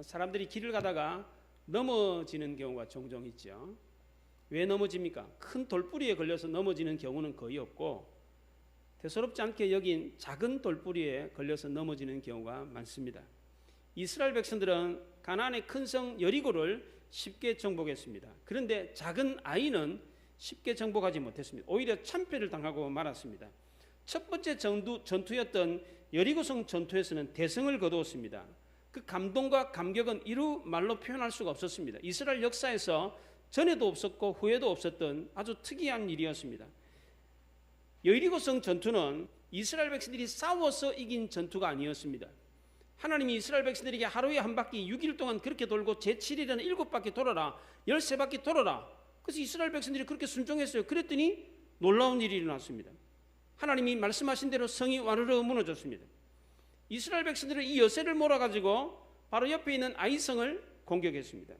사람들이 길을 가다가 넘어지는 경우가 종종 있죠. 왜 넘어집니까? 큰 돌뿌리에 걸려서 넘어지는 경우는 거의 없고 대수롭지 않게 여긴 작은 돌뿌리에 걸려서 넘어지는 경우가 많습니다. 이스라엘 백성들은 가나안의 큰 성 여리고를 쉽게 정복했습니다. 그런데 작은 아이는 쉽게 정복하지 못했습니다. 오히려 참패를 당하고 말았습니다. 첫 번째 전투였던 여리고성 전투에서는 대승을 거두었습니다. 그 감동과 감격은 이루 말로 표현할 수가 없었습니다. 이스라엘 역사에서 전에도 없었고 후에도 없었던 아주 특이한 일이었습니다. 여리고성 전투는 이스라엘 백성들이 싸워서 이긴 전투가 아니었습니다. 하나님이 이스라엘 백성들에게 하루에 한 바퀴 6일 동안 그렇게 돌고 제7일에는 7바퀴 돌아라, 13바퀴 돌아라. 그래서 이스라엘 백성들이 그렇게 순종했어요. 그랬더니 놀라운 일이 일어났습니다. 하나님이 말씀하신 대로 성이 와르르 무너졌습니다. 이스라엘 백성들은 이 여세를 몰아가지고 바로 옆에 있는 아이성을 공격했습니다.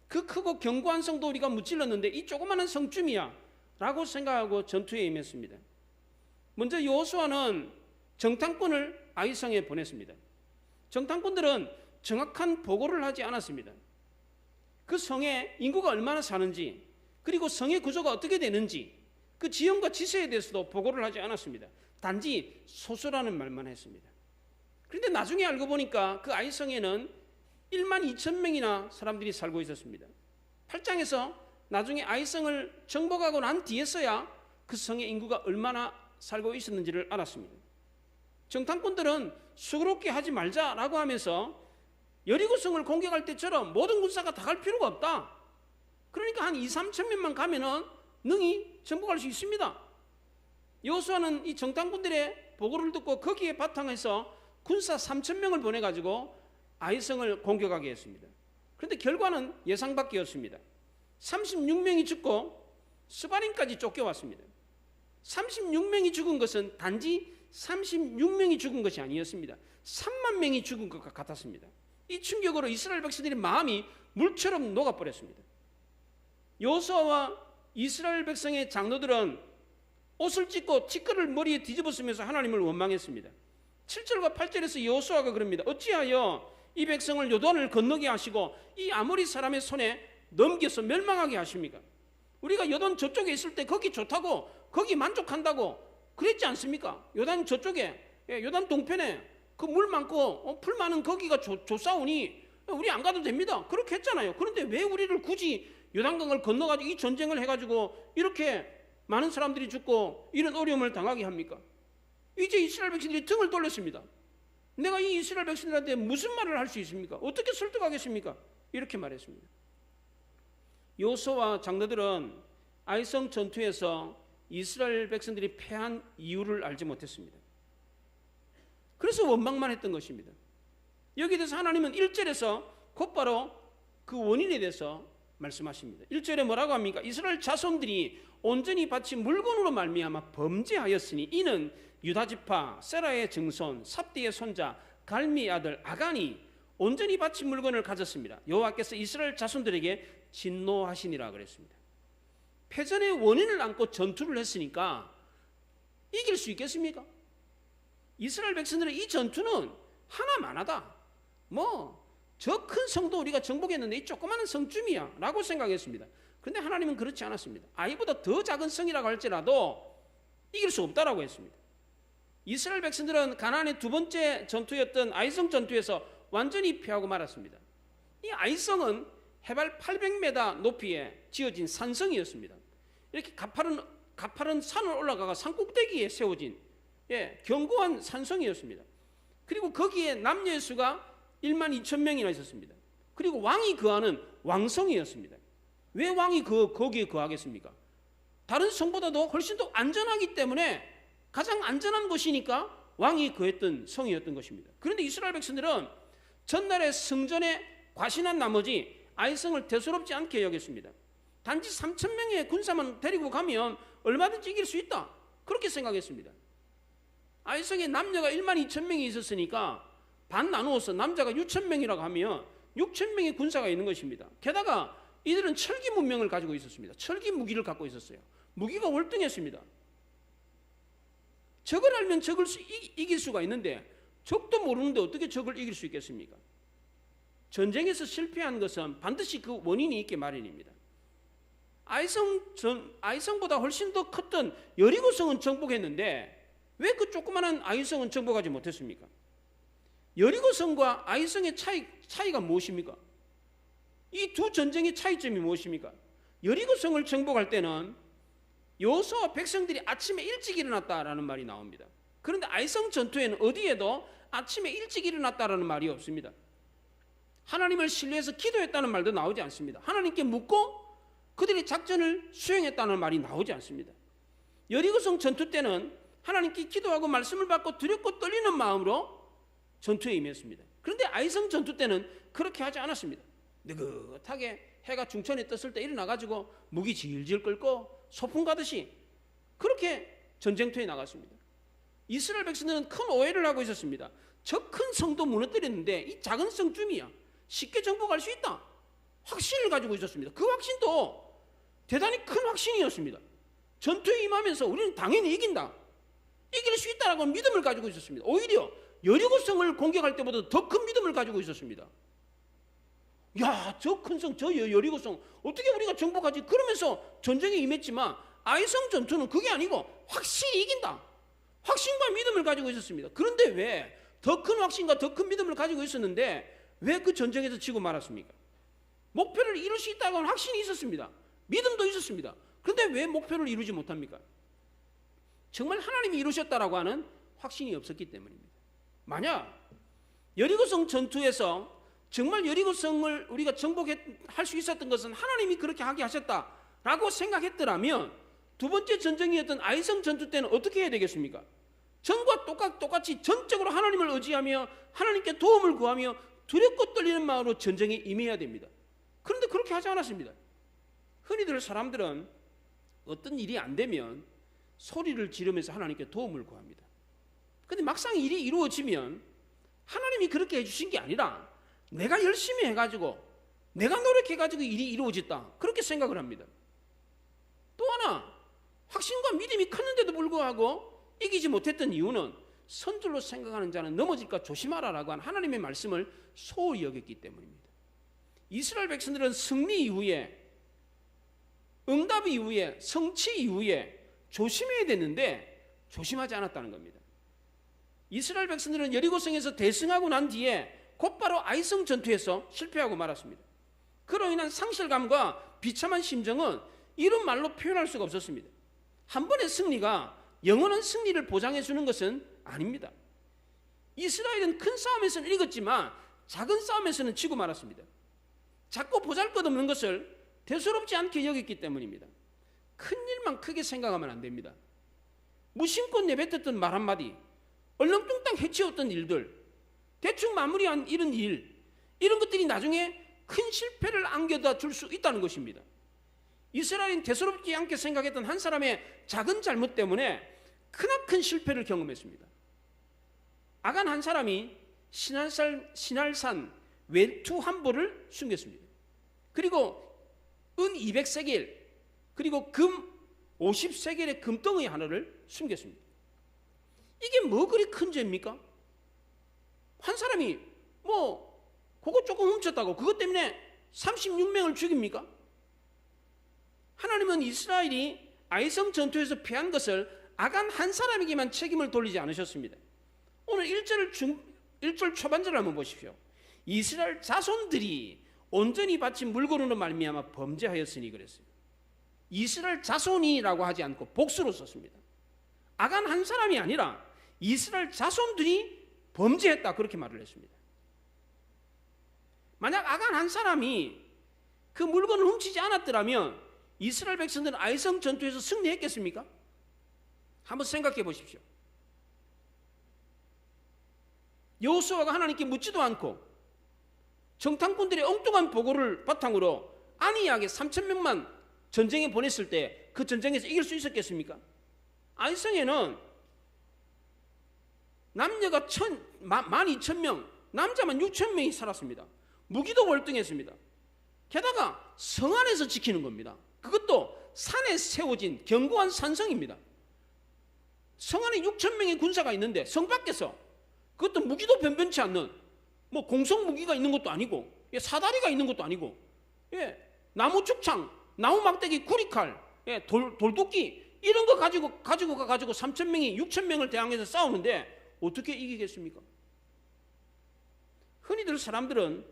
그 크고 견고한 성도 우리가 무찔렀는데 이 조그마한 성쯤이야 라고 생각하고 전투에 임했습니다. 먼저 여호수아는 정탐꾼을 아이성에 보냈습니다. 정탐꾼들은 정확한 보고를 하지 않았습니다. 그 성에 인구가 얼마나 사는지, 그리고 성의 구조가 어떻게 되는지, 그 지형과 지세에 대해서도 보고를 하지 않았습니다. 단지 소수라는 말만 했습니다. 그런데 나중에 알고 보니까 그 아이성에는 1만 2천 명이나 사람들이 살고 있었습니다. 8장에서 나중에 아이성을 정복하고 난 뒤에서야 그 성의 인구가 얼마나 살고 있었는지를 알았습니다. 정탐꾼들은 수고롭게 하지 말자라고 하면서 여리고성을 공격할 때처럼 모든 군사가 다 갈 필요가 없다. 그러니까 한 2, 3천 명만 가면은 능히 정복할 수 있습니다. 여호수아는 이 정탐꾼들의 보고를 듣고 거기에 바탕해서 군사 3천 명을 보내가지고 아이성을 공격하게 했습니다. 그런데 결과는 예상 밖이었습니다. 36명이 죽고 스바림까지 쫓겨왔습니다. 36명이 죽은 것은 단지 36명이 죽은 것이 아니었습니다. 3만 명이 죽은 것 같았습니다. 이 충격으로 이스라엘 백성들의 마음이 물처럼 녹아버렸습니다. 여호수아와 이스라엘 백성의 장로들은 옷을 찢고 티끌을 머리에 뒤집어쓰면서 하나님을 원망했습니다. 7절과 8절에서 여호수아가 그럽니다. 어찌하여 이 백성을 요단을 건너게 하시고 이 아모리 사람의 손에 넘겨서 멸망하게 하십니까? 우리가 요단 저쪽에 있을 때 거기 좋다고, 거기 만족한다고 그랬지 않습니까? 요단 저쪽에, 요단 동편에 그 물 많고 풀 많은 거기가 좋사오니 우리 안 가도 됩니다. 그렇게 했잖아요. 그런데 왜 우리를 굳이 요단강을 건너가지고 이 전쟁을 해가지고 이렇게 많은 사람들이 죽고 이런 어려움을 당하게 합니까? 이제 이스라엘 백성들이 등을 돌렸습니다. 내가 이 이스라엘 백성들한테 무슨 말을 할 수 있습니까? 어떻게 설득하겠습니까? 이렇게 말했습니다. 여호수아와 장로들은 아이성 전투에서 이스라엘 백성들이 패한 이유를 알지 못했습니다. 그래서 원망만 했던 것입니다. 여기에 대해서 하나님은 1절에서 곧바로 그 원인에 대해서 말씀하십니다. 1절에 뭐라고 합니까? 이스라엘 자손들이 온전히 바친 물건으로 말미암아 범죄하였으니 이는 유다지파 세라의 증손 삽디의 손자 갈미의 아들 아간이 온전히 바친 물건을 가졌습니다. 여호와께서 이스라엘 자손들에게 진노하시니라 그랬습니다. 패전의 원인을 안고 전투를 했으니까 이길 수 있겠습니까? 이스라엘 백성들은 이 전투는 하나만하다. 저 큰 성도 우리가 정복했는데 이 조그마한 성쯤이야 라고 생각했습니다. 그런데 하나님은 그렇지 않았습니다. 아이보다 더 작은 성이라고 할지라도 이길 수 없다라고 했습니다. 이스라엘 백성들은 가나안의 두 번째 전투였던 아이성 전투에서 완전히 패하고 말았습니다. 이 아이성은 해발 800m 높이에 지어진 산성이었습니다. 이렇게 가파른 산을 올라가가 산꼭대기에 세워진 견고한 산성이었습니다. 그리고 거기에 남녀의 수가 1만 2천 명이나 있었습니다. 그리고 왕이 거하는 왕성이었습니다. 왜 왕이 거기에 거하겠습니까? 다른 성보다도 훨씬 더 안전하기 때문에 가장 안전한 곳이니까 왕이 거했던 성이었던 것입니다. 그런데 이스라엘 백성들은 전날에 성전에 과신한 나머지 아이성을 대수롭지 않게 여겼습니다. 단지 3천 명의 군사만 데리고 가면 얼마든지 이길 수 있다. 그렇게 생각했습니다. 아이성에 남녀가 1만 2천 명이 있었으니까 반 나누어서 남자가 6천 명이라고 하면 6천 명의 군사가 있는 것입니다. 게다가 이들은 철기 문명을 가지고 있었습니다. 철기 무기를 갖고 있었어요. 무기가 월등했습니다. 적을 알면 적을 이길 수가 있는데 적도 모르는데 어떻게 적을 이길 수 있겠습니까? 전쟁에서 실패한 것은 반드시 그 원인이 있게 마련입니다. 아이성보다 훨씬 더 컸던 여리고성은 정복했는데 왜 그 조그마한 아이성은 정복하지 못했습니까? 여리고성과 아이성의 차이가 무엇입니까? 이 두 전쟁의 차이점이 무엇입니까? 여리고성을 정복할 때는 여호수아와 백성들이 아침에 일찍 일어났다라는 말이 나옵니다. 그런데 아이성 전투에는 어디에도 아침에 일찍 일어났다라는 말이 없습니다. 하나님을 신뢰해서 기도했다는 말도 나오지 않습니다. 하나님께 묻고 그들이 작전을 수행했다는 말이 나오지 않습니다. 여리고성 전투 때는 하나님께 기도하고 말씀을 받고 두렵고 떨리는 마음으로 전투에 임했습니다. 그런데 아이성 전투 때는 그렇게 하지 않았습니다. 느긋하게 해가 중천에 떴을 때 일어나가지고 무기 질질 끌고 소풍 가듯이 그렇게 전쟁터에 나갔습니다. 이스라엘 백성들은 큰 오해를 하고 있었습니다. 저 큰 성도 무너뜨렸는데 이 작은 성쯤이야 쉽게 정복할 수 있다 확신을 가지고 있었습니다. 그 확신도 대단히 큰 확신이었습니다. 전투에 임하면서 우리는 당연히 이긴다, 이길 수 있다라고 믿음을 가지고 있었습니다. 오히려 여리고성을 공격할 때보다 더 큰 믿음을 가지고 있었습니다. 야, 저 큰 성, 저 여리고성 어떻게 우리가 정복하지? 그러면서 전쟁에 임했지만 아이성 전투는 그게 아니고 확실히 이긴다, 확신과 믿음을 가지고 있었습니다. 그런데 왜 더 큰 확신과 더 큰 믿음을 가지고 있었는데 왜 그 전쟁에서 지고 말았습니까? 목표를 이룰 수 있다고는 확신이 있었습니다. 믿음도 있었습니다. 그런데 왜 목표를 이루지 못합니까? 정말 하나님이 이루셨다라고 하는 확신이 없었기 때문입니다. 만약 여리고성 전투에서 정말 여리고성을 우리가 정복할 수 있었던 것은 하나님이 그렇게 하게 하셨다라고 생각했더라면 두 번째 전쟁이었던 아이성 전투 때는 어떻게 해야 되겠습니까? 전과 똑같이 전적으로 하나님을 의지하며 하나님께 도움을 구하며 두렵고 떨리는 마음으로 전쟁에 임해야 됩니다. 그런데 그렇게 하지 않았습니다. 흔히들 사람들은 어떤 일이 안 되면 소리를 지르면서 하나님께 도움을 구합니다. 그런데 막상 일이 이루어지면 하나님이 그렇게 해주신 게 아니라 내가 열심히 해가지고 내가 노력해가지고 일이 이루어졌다 그렇게 생각을 합니다. 또 하나 확신과 믿음이 컸는데도 불구하고 이기지 못했던 이유는 선줄로 생각하는 자는 넘어질까 조심하라라고 한 하나님의 말씀을 소홀히 여겼기 때문입니다. 이스라엘 백성들은 승리 이후에, 응답 이후에, 성취 이후에 조심해야 되는데 조심하지 않았다는 겁니다. 이스라엘 백성들은 여리고성에서 대승하고 난 뒤에 곧바로 아이성 전투에서 실패하고 말았습니다. 그로 인한 상실감과 비참한 심정은 이런 말로 표현할 수가 없었습니다. 한 번의 승리가 영원한 승리를 보장해 주는 것은 아닙니다. 이스라엘은 큰 싸움에서는 이겼지만 작은 싸움에서는 지고 말았습니다. 작고 보잘것없는 것을 대수롭지 않게 여겼기 때문입니다. 큰 일만 크게 생각하면 안 됩니다. 무심코 내뱉었던 말 한마디, 얼렁뚱땅 해치웠던 일들, 대충 마무리한 이런 것들이 나중에 큰 실패를 안겨다 줄 수 있다는 것입니다. 이스라엘은 대수롭지 않게 생각했던 한 사람의 작은 잘못 때문에 크나큰 실패를 경험했습니다. 아간 한 사람이 신할산 외투 한 벌을 숨겼습니다. 그리고 은 200세겔 그리고 금 50세겔의 금덩이 하나를 숨겼습니다. 이게 뭐 그리 큰 죄입니까? 한 사람이 그거 조금 훔쳤다고 그것 때문에 36명을 죽입니까? 하나님은 이스라엘이 아이성 전투에서 패한 것을 아간 한 사람에게만 책임을 돌리지 않으셨습니다. 오늘 1절 초반절을 한번 보십시오. 이스라엘 자손들이 온전히 바친 물건으로 말미암아 범죄하였으니 그랬어요. 이스라엘 자손이라고 하지 않고 복수로 썼습니다. 아간 한 사람이 아니라 이스라엘 자손들이 범죄했다 그렇게 말을 했습니다. 만약 아간 한 사람이 그 물건을 훔치지 않았더라면 이스라엘 백성들은 아이성 전투에서 승리했겠습니까? 한번 생각해 보십시오. 여호수아가 하나님께 묻지도 않고 정탐꾼들의 엉뚱한 보고를 바탕으로 안이하게 3,000명만 전쟁에 보냈을 때 그 전쟁에서 이길 수 있었겠습니까? 아이성에는 남녀가 12,000명, 남자만 6,000명이 살았습니다. 무기도 월등했습니다. 게다가 성 안에서 지키는 겁니다. 그것도 산에 세워진 견고한 산성입니다. 성 안에 6,000명의 군사가 있는데 성 밖에서 그것도 무기도 변변치 않는 공성 무기가 있는 것도 아니고 예, 사다리가 있는 것도 아니고, 예, 나무 죽창, 나무 막대기, 구리칼, 예, 돌도끼 이런 거 가지고 3,000명이 6,000명을 대항해서 싸우는데 어떻게 이기겠습니까? 흔히들 사람들은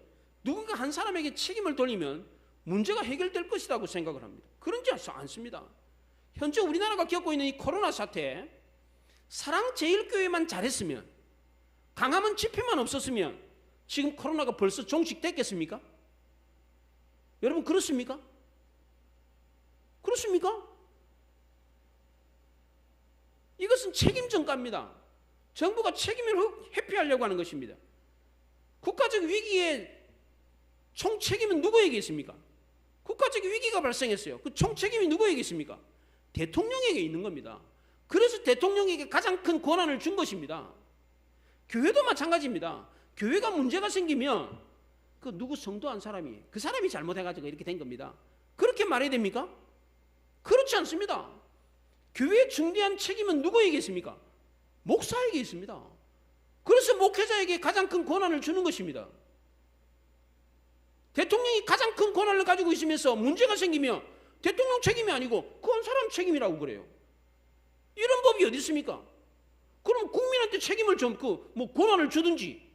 누군가 한 사람에게 책임을 돌리면 문제가 해결될 것이라고 생각을 합니다. 그런지 않습니다. 현재 우리나라가 겪고 있는 이 코로나 사태, 사랑제일교회만 잘했으면, 강화문 집회만 없었으면 지금 코로나가 벌써 종식됐겠습니까? 여러분 그렇습니까? 그렇습니까? 이것은 책임 전가입니다. 정부가 책임을 회피하려고 하는 것입니다. 국가적 위기에 총책임은 누구에게 있습니까? 국가적 위기가 발생했어요. 그 총책임이 누구에게 있습니까? 대통령에게 있는 겁니다. 그래서 대통령에게 가장 큰 권한을 준 것입니다. 교회도 마찬가지입니다. 교회가 문제가 생기면 그 누구 성도 한 사람이 그 사람이 잘못해가지고 이렇게 된 겁니다. 그렇게 말해야 됩니까? 그렇지 않습니다. 교회의 중대한 책임은 누구에게 있습니까? 목사에게 있습니다. 그래서 목회자에게 가장 큰 권한을 주는 것입니다. 대통령이 가장 큰 권한을 가지고 있으면서 문제가 생기면 대통령 책임이 아니고 그 한 사람 책임이라고 그래요. 이런 법이 어디 있습니까? 그럼 국민한테 책임을 좀 권한을 주든지,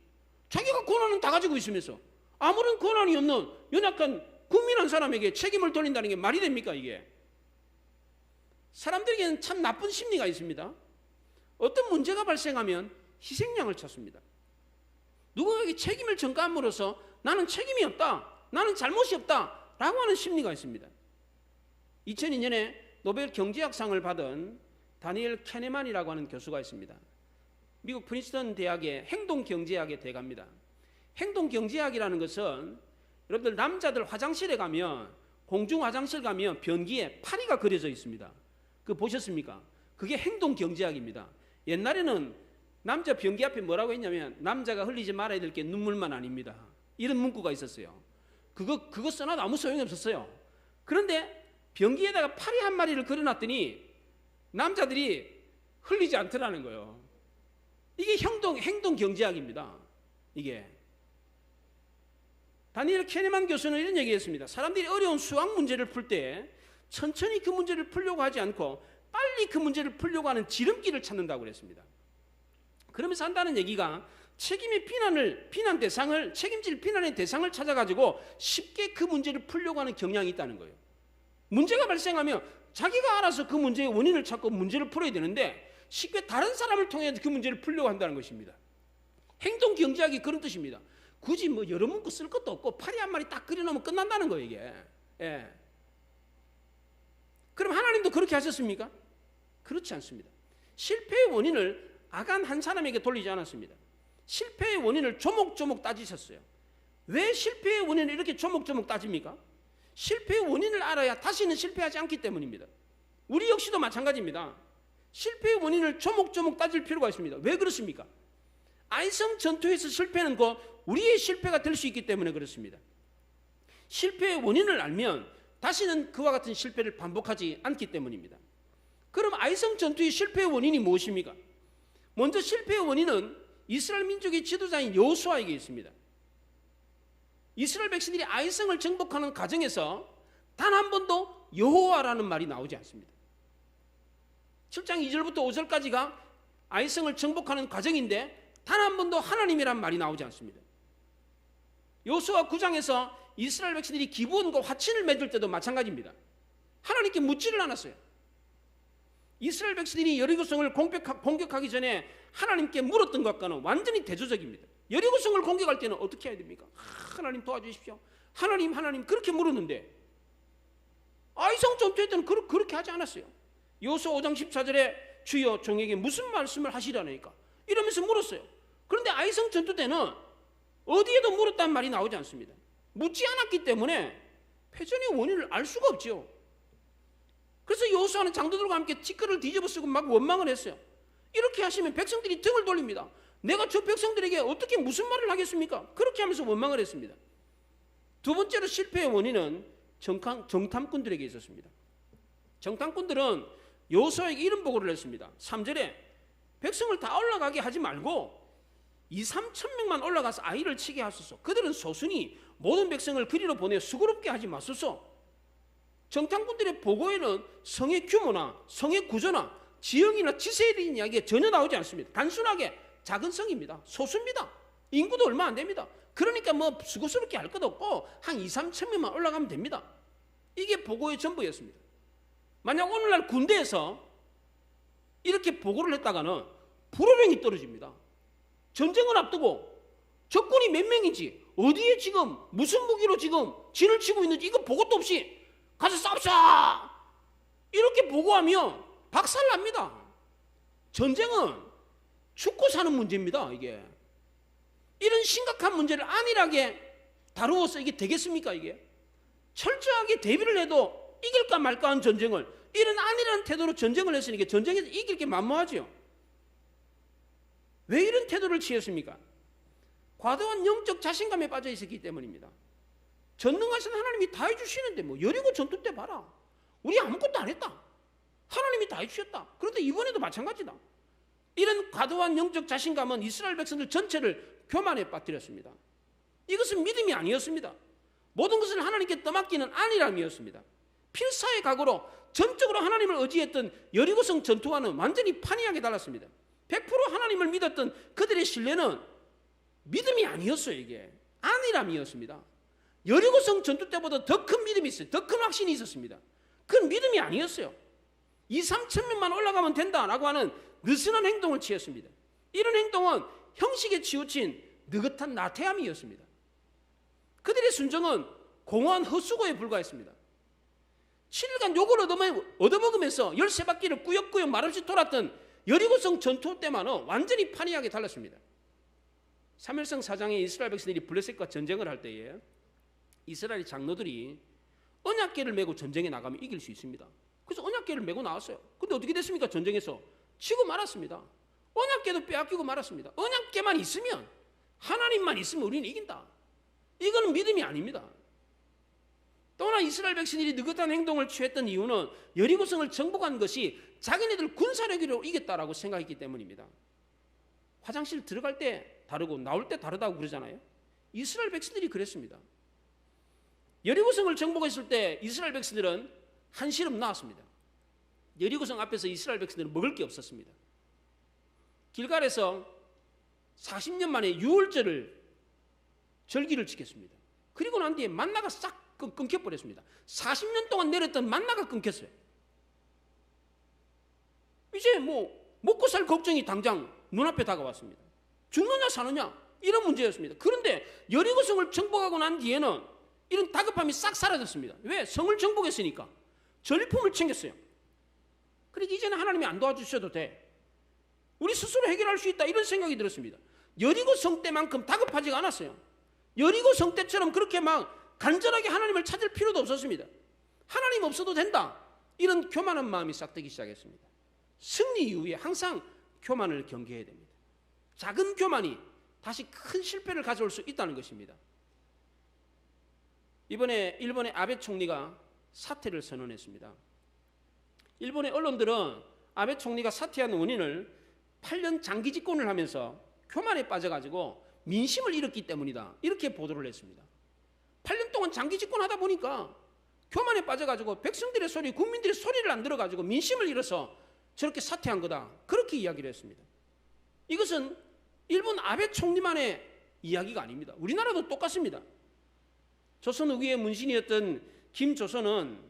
자기가 권한은 다 가지고 있으면서 아무런 권한이 없는 연약한 국민 한 사람에게 책임을 돌린다는 게 말이 됩니까 이게? 사람들에게는 참 나쁜 심리가 있습니다. 어떤 문제가 발생하면 희생양을 찾습니다. 누군가에게 책임을 전가함으로써 나는 책임이 없다, 나는 잘못이 없다 라고 하는 심리가 있습니다. 2002년에 노벨 경제학상을 받은 다니엘 캐네만이라고 하는 교수가 있습니다. 미국 프린스턴 대학의 행동경제학의 대가입니다. 행동경제학이라는 것은 여러분들 남자들 화장실에 가면, 공중 화장실 가면 변기에 파리가 그려져 있습니다. 그거 보셨습니까? 그게 행동경제학입니다. 옛날에는 남자 변기 앞에 뭐라고 했냐면 남자가 흘리지 말아야 될 게 눈물만 아닙니다. 이런 문구가 있었어요. 그거 써놔도 아무 소용이 없었어요. 그런데 변기에다가 파리 한 마리를 그려놨더니 남자들이 흘리지 않더라는 거예요. 이게 행동경제학입니다. 이게. 다니엘 캐네만 교수는 이런 얘기했습니다. 사람들이 어려운 수학 문제를 풀 때 천천히 그 문제를 풀려고 하지 않고 빨리 그 문제를 풀려고 하는 지름길을 찾는다고 그랬습니다. 그러면서 한다는 얘기가 책임의 비난 대상을, 책임질 비난의 대상을 찾아가지고 쉽게 그 문제를 풀려고 하는 경향이 있다는 거예요. 문제가 발생하면 자기가 알아서 그 문제의 원인을 찾고 문제를 풀어야 되는데 쉽게 다른 사람을 통해 그 문제를 풀려고 한다는 것입니다. 행동경제학이 그런 뜻입니다. 굳이 뭐 여러 문구 쓸 것도 없고 파리 한 마리 딱 그려놓으면 끝난다는 거예요 이게. 예. 그럼 하나님도 그렇게 하셨습니까? 그렇지 않습니다. 실패의 원인을 아간 한 사람에게 돌리지 않았습니다. 실패의 원인을 조목조목 따지셨어요. 왜 실패의 원인을 이렇게 조목조목 따집니까? 실패의 원인을 알아야 다시는 실패하지 않기 때문입니다. 우리 역시도 마찬가지입니다. 실패의 원인을 조목조목 따질 필요가 있습니다. 왜 그렇습니까? 아이성 전투에서 실패는 곧 우리의 실패가 될 수 있기 때문에 그렇습니다. 실패의 원인을 알면 다시는 그와 같은 실패를 반복하지 않기 때문입니다. 그럼 아이성 전투의 실패의 원인이 무엇입니까? 먼저 실패의 원인은 이스라엘 민족의 지도자인 여호수아에게 있습니다. 이스라엘 백성들이 아이성을 정복하는 과정에서 단 한 번도 여호와라는 말이 나오지 않습니다. 7장 2절부터 5절까지가 아이성을 정복하는 과정인데 단 한 번도 하나님이란 말이 나오지 않습니다. 여호수아 9장에서 이스라엘 백성들이 기브온과 화친을 맺을 때도 마찬가지입니다. 하나님께 묻지를 않았어요. 이스라엘 백성들이 여리고성을 공격하기 전에 하나님께 물었던 것과는 완전히 대조적입니다. 여리고성을 공격할 때는 어떻게 해야 됩니까? 하나님 도와주십시오. 하나님 그렇게 물었는데 아이성 전투할 때는 그렇게 하지 않았어요. 여호수아 5장 14절에 주여 종에게 무슨 말씀을 하시라니까 이러면서 물었어요. 그런데 아이성 전투 때는 어디에도 물었다는 말이 나오지 않습니다. 묻지 않았기 때문에 패전의 원인을 알 수가 없죠. 그래서 여호수아는 장로들과 함께 티끌을 뒤집어쓰고 막 원망을 했어요. 이렇게 하시면 백성들이 등을 돌립니다. 내가 저 백성들에게 어떻게 무슨 말을 하겠습니까? 그렇게 하면서 원망을 했습니다. 두 번째로 실패의 원인은 정탐꾼들에게 있었습니다. 정탐꾼들은 여호수아에게 이런 보고를 했습니다. 3절에 백성을 다 올라가게 하지 말고 2, 3천 명만 올라가서 아이를 치게 하소서. 그들은 소순이 모든 백성을 그리로 보내 수고롭게 하지 마소서. 정탐꾼들의 보고에는 성의 규모나 성의 구조나 지형이나 지세에 대한 이야기가 전혀 나오지 않습니다. 단순하게 작은 성입니다. 소수입니다. 인구도 얼마 안 됩니다. 그러니까 뭐 수고스럽게 할 것도 없고 한 2, 3천 명만 올라가면 됩니다. 이게 보고의 전부였습니다. 만약 오늘날 군대에서 이렇게 보고를 했다가는 불호령이 떨어집니다. 전쟁을 앞두고 적군이 몇 명인지, 어디에 지금 무슨 무기로 지금 진을 치고 있는지 이거 보고도 없이 가서 싸웁시다 이렇게 보고하면 박살납니다. 전쟁은 죽고 사는 문제입니다. 이게 이런 심각한 문제를 안일하게 다루어서 이게 되겠습니까? 이게 철저하게 대비를 해도 이길까 말까 한 전쟁을 이런 안일한 태도로 전쟁을 했으니까 전쟁에서 이길 게 만무하죠. 왜 이런 태도를 취했습니까? 과도한 영적 자신감에 빠져 있었기 때문입니다. 전능하신 하나님이 다 해주시는데 뭐 여리고 전투 때 봐라. 우리 아무것도 안 했다. 하나님이 다 해주셨다. 그런데 이번에도 마찬가지다. 이런 과도한 영적 자신감은 이스라엘 백성들 전체를 교만에 빠뜨렸습니다. 이것은 믿음이 아니었습니다. 모든 것을 하나님께 떠맡기는 안일함이었습니다. 필사의 각오로 전적으로 하나님을 의지했던 여리고성 전투와는 완전히 판이하게 달랐습니다. 100% 하나님을 믿었던 그들의 신뢰는 믿음이 아니었어요. 이게 안일함이었습니다. 여리고성 전투 때보다 더 큰 믿음이 있어요. 더 큰 확신이 있었습니다. 그건 믿음이 아니었어요. 2, 3천 명만 올라가면 된다라고 하는 느슨한 행동을 취했습니다. 이런 행동은 형식에 치우친 느긋한 나태함이었습니다. 그들의 순종은 공허한 헛수고에 불과했습니다. 7일간 욕을 얻어먹으면서 13바퀴를 꾸역꾸역 말없이 돌았던 여리고성 전투 때만은 완전히 판이하게 달랐습니다. 사무엘상 4장에 이스라엘 백성들이 블레셋과 전쟁을 할 때에 이스라엘 장로들이 언약궤를 메고 전쟁에 나가면 이길 수 있습니다. 그래서 언약궤를 메고 나왔어요. 근데 어떻게 됐습니까? 전쟁에서 지고 말았습니다. 언약궤도 빼앗기고 말았습니다. 언약궤만 있으면, 하나님만 있으면 우리는 이긴다. 이거는 믿음이 아닙니다. 또한 이스라엘 백성들이 느긋한 행동을 취했던 이유는 여리고성을 정복한 것이 자기네들 군사력으로 이겼다라고 생각했기 때문입니다. 화장실 들어갈 때 다르고 나올 때 다르다고 그러잖아요. 이스라엘 백성들이 그랬습니다. 여리고성을 정복했을 때 이스라엘 백성들은 한시름 나왔습니다. 여리고성 앞에서 이스라엘 백성들은 먹을 게 없었습니다. 길갈에서 40년 만에 유월절을 절기를 지켰습니다. 그리고 난 뒤에 만나가 싹 끊겨버렸습니다. 40년 동안 내렸던 만나가 끊겼어요. 이제 뭐 먹고 살 걱정이 당장 눈앞에 다가왔습니다. 죽느냐 사느냐 이런 문제였습니다. 그런데 여리고성을 정복하고 난 뒤에는 이런 다급함이 싹 사라졌습니다. 왜? 성을 정복했으니까 전리품을 챙겼어요. 그러니까 이제는 하나님이 안 도와주셔도 돼. 우리 스스로 해결할 수 있다 이런 생각이 들었습니다. 여리고성 때만큼 다급하지가 않았어요. 여리고성 때처럼 그렇게 막 간절하게 하나님을 찾을 필요도 없었습니다. 하나님 없어도 된다 이런 교만한 마음이 싹 들기 시작했습니다. 승리 이후에 항상 교만을 경계해야 됩니다. 작은 교만이 다시 큰 실패를 가져올 수 있다는 것입니다. 이번에 일본의 아베 총리가 사퇴를 선언했습니다. 일본의 언론들은 아베 총리가 사퇴한 원인을 8년 장기 집권을 하면서 교만에 빠져가지고 민심을 잃었기 때문이다 이렇게 보도를 했습니다. 8년 동안 장기 집권하다 보니까 교만에 빠져가지고 백성들의 소리, 국민들의 소리를 안 들어가지고 민심을 잃어서 저렇게 사퇴한 거다 그렇게 이야기를 했습니다. 이것은 일본 아베 총리만의 이야기가 아닙니다. 우리나라도 똑같습니다. 조선 후기의 문신이었던 김조선은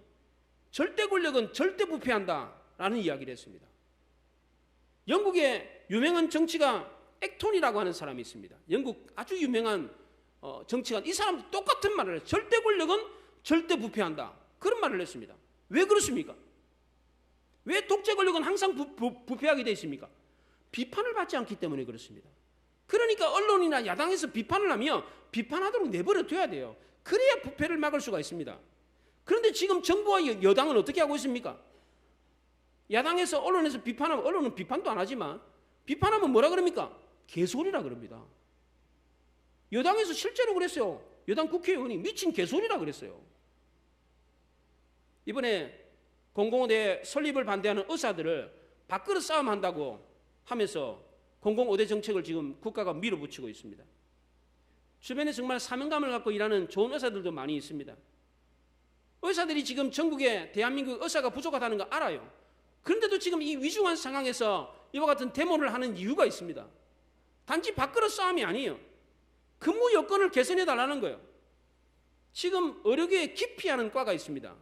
절대 권력은 절대 부패한다라는 이야기를 했습니다. 영국의 유명한 정치가 액톤이라고 하는 사람이 있습니다. 영국 아주 유명한 정치관, 이 사람도 똑같은 말을 해요. 절대 권력은 절대 부패한다 그런 말을 했습니다. 왜 그렇습니까? 왜 독재 권력은 항상 부패하게 되어 있습니까? 비판을 받지 않기 때문에 그렇습니다. 그러니까 언론이나 야당에서 비판을 하면 비판하도록 내버려 둬야 돼요. 그래야 부패를 막을 수가 있습니다. 그런데 지금 정부와 여당은 어떻게 하고 있습니까? 야당에서 언론에서 비판하면, 언론은 비판도 안 하지만 비판하면 뭐라 그럽니까? 개소리라 그럽니다. 여당에서 실제로 그랬어요. 여당 국회의원이 미친 개소리라 그랬어요. 이번에 공공의대 설립을 반대하는 의사들을 밥그릇 싸움한다고 하면서 공공의대 정책을 지금 국가가 밀어붙이고 있습니다. 주변에 정말 사명감을 갖고 일하는 좋은 의사들도 많이 있습니다. 의사들이 지금 전국에 대한민국 의사가 부족하다는 거 알아요. 그런데도 지금 이 위중한 상황에서 이와 같은 데모를 하는 이유가 있습니다. 단지 밥그릇 싸움이 아니에요. 근무 여건을 개선해 달라는 거예요. 지금 의료계에 기피하는 과가 있습니다.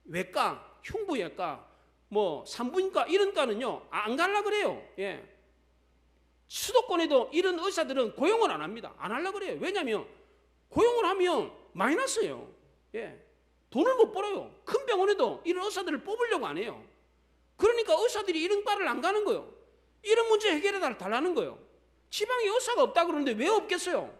외과, 흉부외과, 뭐 산부인과 이런 과는요 안 가려고 그래요. 예. 수도권에도 이런 의사들은 고용을 안 합니다. 안 하려고 그래요. 왜냐하면 고용을 하면 마이너스예요. 예. 돈을 못 벌어요. 큰 병원에도 이런 의사들을 뽑으려고 안 해요. 그러니까 의사들이 이런 과를 안 가는 거예요. 이런 문제 해결해 달라는 거예요. 지방에 의사가 없다 그러는데 왜 없겠어요?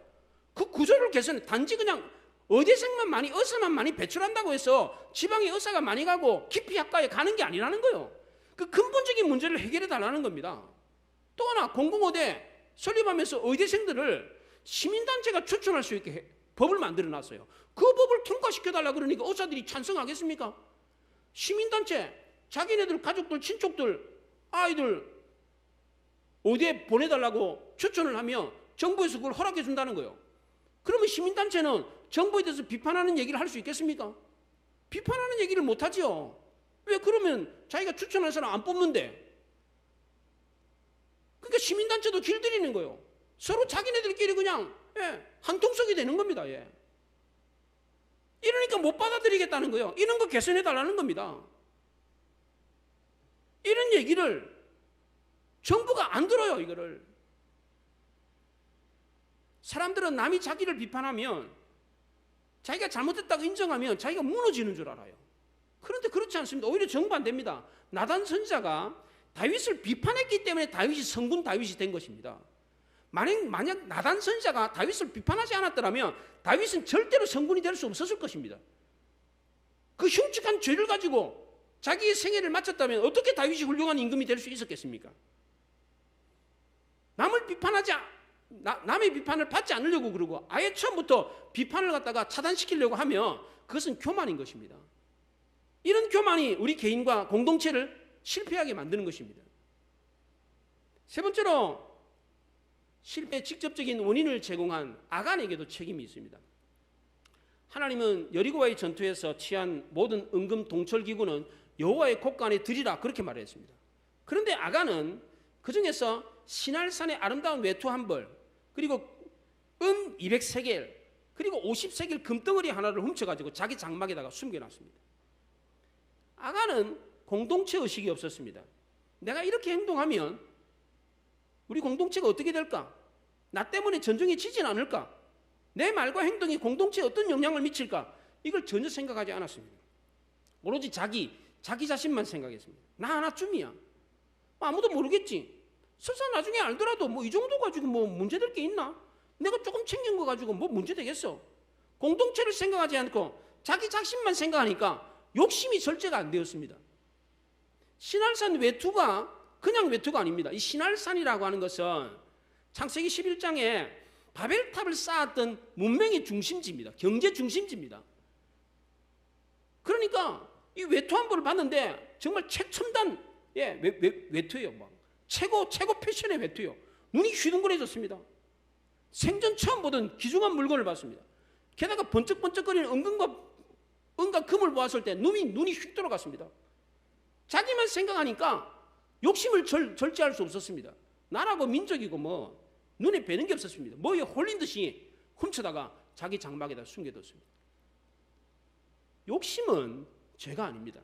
그 구조를 개선해. 단지 그냥 의대생만 많이, 의사만 많이 배출한다고 해서 지방에 의사가 많이 가고 기피학과에 가는 게 아니라는 거예요. 그 근본적인 문제를 해결해 달라는 겁니다. 또 하나 공공의대 설립하면서 의대생들을 시민단체가 추천할 수 있게 법을 만들어 놨어요. 그 법을 통과시켜달라 그러니까 의사들이 찬성하겠습니까? 시민단체 자기네들 가족들 친척들 아이들 의대에 보내달라고 추천을 하면 정부에서 그걸 허락해 준다는 거예요. 그러면 시민단체는 정부에 대해서 비판하는 얘기를 할 수 있겠습니까? 비판하는 얘기를 못하죠. 왜? 그러면 자기가 추천할 사람 안 뽑는데. 그러니까 시민단체도 길들이는 거예요. 서로 자기네들끼리 그냥 한통속이 되는 겁니다. 예. 이러니까 못 받아들이겠다는 거예요. 이런 거 개선해 달라는 겁니다. 이런 얘기를 정부가 안 들어요. 이거를. 사람들은 남이 자기를 비판하면 자기가 잘못했다고 인정하면 자기가 무너지는 줄 알아요. 그런데 그렇지 않습니다. 오히려 정반대입니다. 나단 선지자가 다윗을 비판했기 때문에 다윗이 성군 다윗이 된 것입니다. 만약 나단 선지자가 다윗을 비판하지 않았더라면 다윗은 절대로 성군이 될 수 없었을 것입니다. 그 흉측한 죄를 가지고 자기의 생애를 마쳤다면 어떻게 다윗이 훌륭한 임금이 될 수 있었겠습니까? 남의 비판을 받지 않으려고 그러고 아예 처음부터 비판을 갖다가 차단시키려고 하면 그것은 교만인 것입니다. 이런 교만이 우리 개인과 공동체를 실패하게 만드는 것입니다. 세 번째로 실패의 직접적인 원인을 제공한 아간에게도 책임이 있습니다. 하나님은 여리고와의 전투에서 취한 모든 은금 동철기구는 여호와의 곳간에 드리라 그렇게 말했습니다. 그런데 아간은 그 중에서 시날산의 아름다운 외투 한 벌 그리고 은 200세겔 그리고 50세겔 금덩어리 하나를 훔쳐가지고 자기 장막에다가 숨겨놨습니다. 아간은 공동체 의식이 없었습니다. 내가 이렇게 행동하면 우리 공동체가 어떻게 될까? 나 때문에 전쟁에 지진 않을까? 내 말과 행동이 공동체에 어떤 영향을 미칠까? 이걸 전혀 생각하지 않았습니다. 오로지 자기 자신만 생각했습니다. 나 하나쯤이야. 아무도 모르겠지. 설사 나중에 알더라도 뭐 이 정도 가지고 뭐 문제될 게 있나? 내가 조금 챙긴 거 가지고 뭐 문제 되겠어? 공동체를 생각하지 않고 자기 자신만 생각하니까 욕심이 절제가 안 되었습니다. 시날산 외투가 그냥 외투가 아닙니다. 이 시날산이라고 하는 것은 창세기 11장에 바벨탑을 쌓았던 문명의 중심지입니다. 경제 중심지입니다. 그러니까 이 외투 한 벌을 봤는데 정말 최첨단 외투예요. 막 최고 패션의 외투요. 눈이 휘둥그레졌습니다. 생전 처음 보던 귀중한 물건을 봤습니다. 게다가 번쩍번쩍거리는 은과 금을 보았을 때 눈이 휙 돌아갔습니다. 자기만 생각하니까 욕심을 절제할 수 없었습니다. 나라고 민족이고 뭐 눈에 뵈는 게 없었습니다. 뭐에 홀린 듯이 훔쳐다가 자기 장막에다 숨겨뒀습니다. 욕심은 죄가 아닙니다.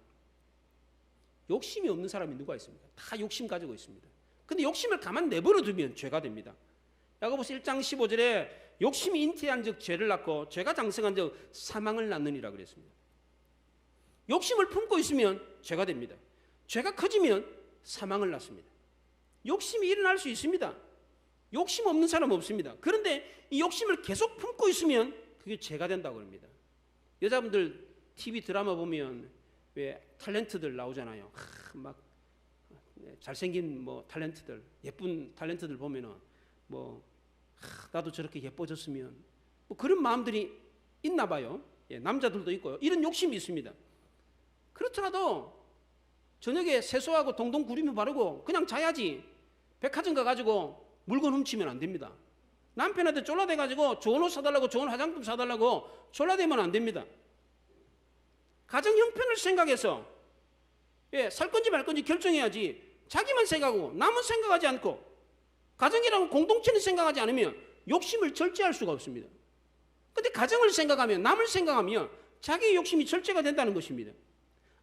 욕심이 없는 사람이 누가 있습니까? 다 욕심 가지고 있습니다. 근데 욕심을 가만 내버려 두면 죄가 됩니다. 야고보서 1장 15절에 욕심이 잉태한 즉 죄를 낳고 죄가 장성한 즉 사망을 낳느니라 그랬습니다. 욕심을 품고 있으면 죄가 됩니다. 죄가 커지면 사망을 낳습니다. 욕심이 일어날 수 있습니다. 욕심 없는 사람은 없습니다. 그런데 이 욕심을 계속 품고 있으면 그게 죄가 된다고 합니다. 여자분들 TV 드라마 보면 왜 탤런트들 나오잖아요. 막 잘생긴 뭐 탤런트들, 예쁜 탤런트들 보면은 뭐 나도 저렇게 예뻐졌으면 뭐 그런 마음들이 있나 봐요. 남자들도 있고요. 이런 욕심이 있습니다. 그렇더라도 저녁에 세수하고 동동 구리면 바르고 그냥 자야지 백화점 가가지고 물건 훔치면 안 됩니다. 남편한테 쫄라대가지고 좋은 옷 사달라고 좋은 화장품 사달라고 쫄라대면 안 됩니다. 가정 형편을 생각해서 살 건지 말 건지 결정해야지 자기만 생각하고 남은 생각하지 않고 가정이라고 공동체는 생각하지 않으면 욕심을 절제할 수가 없습니다. 근데 가정을 생각하면 남을 생각하면 자기의 욕심이 절제가 된다는 것입니다.